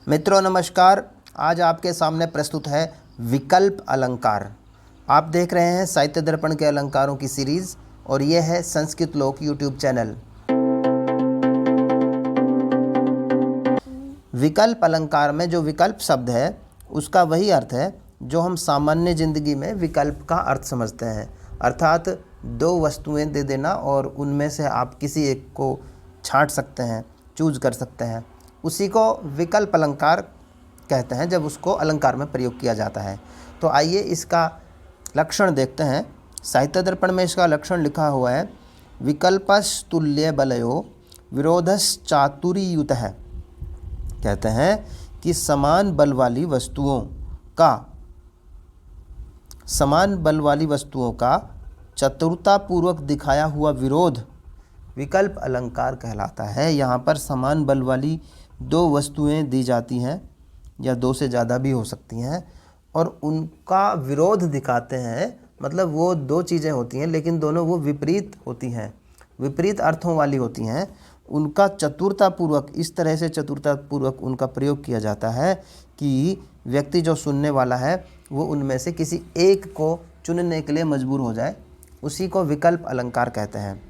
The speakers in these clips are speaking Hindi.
मित्रों नमस्कार। आज आपके सामने प्रस्तुत है विकल्प अलंकार। आप देख रहे हैं साहित्य दर्पण के अलंकारों की सीरीज़ और ये है संस्कृत लोक यूट्यूब चैनल। विकल्प अलंकार में जो विकल्प शब्द है उसका वही अर्थ है जो हम सामान्य ज़िंदगी में विकल्प का अर्थ समझते हैं, अर्थात दो वस्तुएं दे देना और उनमें से आप किसी एक को छांट सकते हैं, चूज कर सकते हैं। उसी को विकल्प अलंकार कहते हैं जब उसको अलंकार में प्रयोग किया जाता है। तो आइए इसका लक्षण देखते हैं। साहित्य दर्पण में इसका लक्षण लिखा हुआ है, विकल्पस् तुल्य बलयो विरोधस् चातुर्युतः। कहते हैं कि समान बल वाली वस्तुओं का चतुरतापूर्वक दिखाया हुआ विरोध विकल्प अलंकार कहलाता है। यहाँ पर समान बल वाली दो वस्तुएं दी जाती हैं या दो से ज़्यादा भी हो सकती हैं और उनका विरोध दिखाते हैं। मतलब वो दो चीज़ें होती हैं लेकिन दोनों वो विपरीत होती हैं, विपरीत अर्थों वाली होती हैं। उनका चतुरतापूर्वक, इस तरह से चतुरतापूर्वक उनका प्रयोग किया जाता है कि व्यक्ति जो सुनने वाला है वो उनमें से किसी एक को चुनने के लिए मजबूर हो जाए, उसी को विकल्प अलंकार कहते हैं।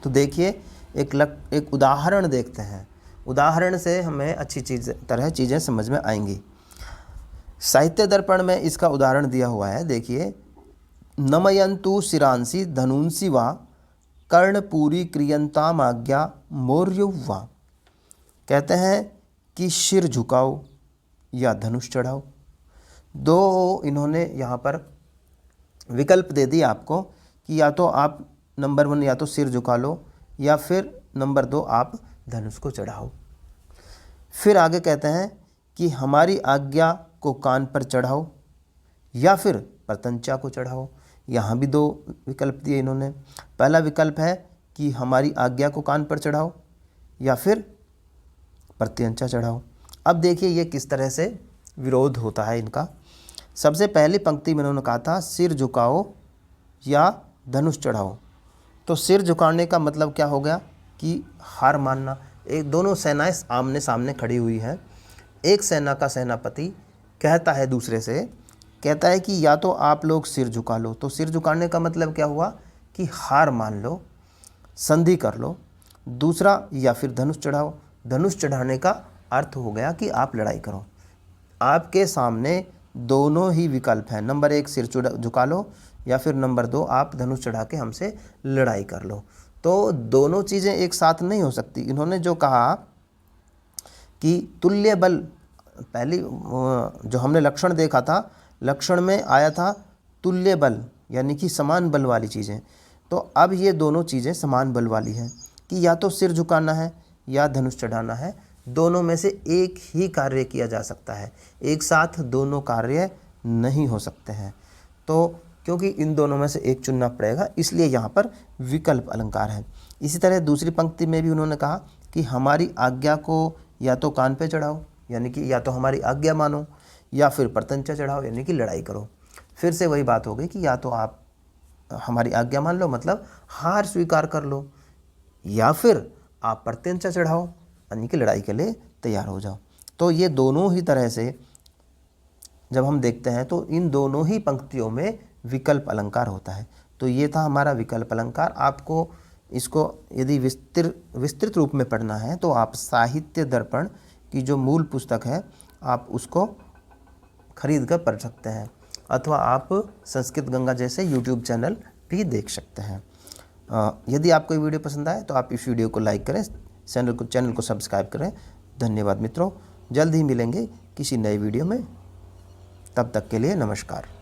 तो देखिए एक उदाहरण देखते हैं। उदाहरण से हमें अच्छी चीज़ें समझ में आएंगी। साहित्य दर्पण में इसका उदाहरण दिया हुआ है, देखिए। नमयंतु शिरांसि धनुंसि वा कर्णपूरी क्रियंतामाज्ञा मौर्युवा। कहते हैं कि सिर झुकाओ या धनुष चढ़ाओ। दो इन्होंने यहाँ पर विकल्प दे दिया आपको कि या तो आप नंबर 1 या तो सिर झुका लो या फिर नंबर 2 आप धनुष को चढ़ाओ। फिर आगे कहते हैं कि हमारी आज्ञा को कान पर चढ़ाओ या फिर प्रत्यंचा को चढ़ाओ। यहाँ भी दो विकल्प दिए इन्होंने। पहला विकल्प है कि हमारी आज्ञा को कान पर चढ़ाओ या फिर प्रत्यंचा चढ़ाओ। अब देखिए ये किस तरह से विरोध होता है इनका। सबसे पहली पंक्ति में उन्होंने कहा था सिर झुकाओ या धनुष चढ़ाओ। तो सिर झुकाने का मतलब क्या हो गया कि हार मानना। एक दोनों सेनाएं आमने सामने खड़ी हुई हैं। एक सेना का सेनापति कहता है दूसरे से, कहता है कि या तो आप लोग सिर झुका लो। तो सिर झुकाने का मतलब क्या हुआ कि हार मान लो, संधि कर लो। दूसरा या फिर धनुष चढ़ाओ। धनुष चढ़ाने का अर्थ हो गया कि आप लड़ाई करो। आपके सामने दोनों ही विकल्प हैं, नंबर 1 सिर झुका लो या फिर नंबर 2 आप धनुष चढ़ा के हमसे लड़ाई कर लो। तो दोनों चीज़ें एक साथ नहीं हो सकती। इन्होंने जो कहा कि तुल्य बल, पहली जो हमने लक्षण देखा था, लक्षण में आया था तुल्य बल यानी कि समान बल वाली चीज़ें। तो अब ये दोनों चीज़ें समान बल वाली हैं कि या तो सिर झुकाना है या धनुष चढ़ाना है। दोनों में से एक ही कार्य किया जा सकता है, एक साथ दोनों कार्य नहीं हो सकते हैं। तो क्योंकि इन दोनों में से एक चुनना पड़ेगा, इसलिए यहाँ पर विकल्प अलंकार है। इसी तरह दूसरी पंक्ति में भी उन्होंने कहा कि हमारी आज्ञा को या तो कान पे चढ़ाओ यानी कि या तो हमारी आज्ञा मानो या फिर प्रत्यंचा चढ़ाओ यानी कि लड़ाई करो। फिर से वही बात हो गई कि या तो आप हमारी आज्ञा मान लो मतलब हार स्वीकार कर लो या फिर आप प्रत्यंचा चढ़ाओ यानी कि लड़ाई के लिए तैयार हो जाओ। तो ये दोनों ही तरह से जब हम देखते हैं तो इन दोनों ही पंक्तियों में विकल्प अलंकार होता है। तो ये था हमारा विकल्प अलंकार। आपको इसको यदि विस्तृत रूप में पढ़ना है तो आप साहित्य दर्पण की जो मूल पुस्तक है आप उसको खरीद कर पढ़ सकते हैं, अथवा आप संस्कृत गंगा जैसे यूट्यूब चैनल भी देख सकते हैं। यदि आपको ये वीडियो पसंद आए तो आप इस वीडियो को लाइक करें, चैनल को सब्सक्राइब करें। धन्यवाद मित्रों, जल्द ही मिलेंगे किसी नए वीडियो में। तब तक के लिए नमस्कार।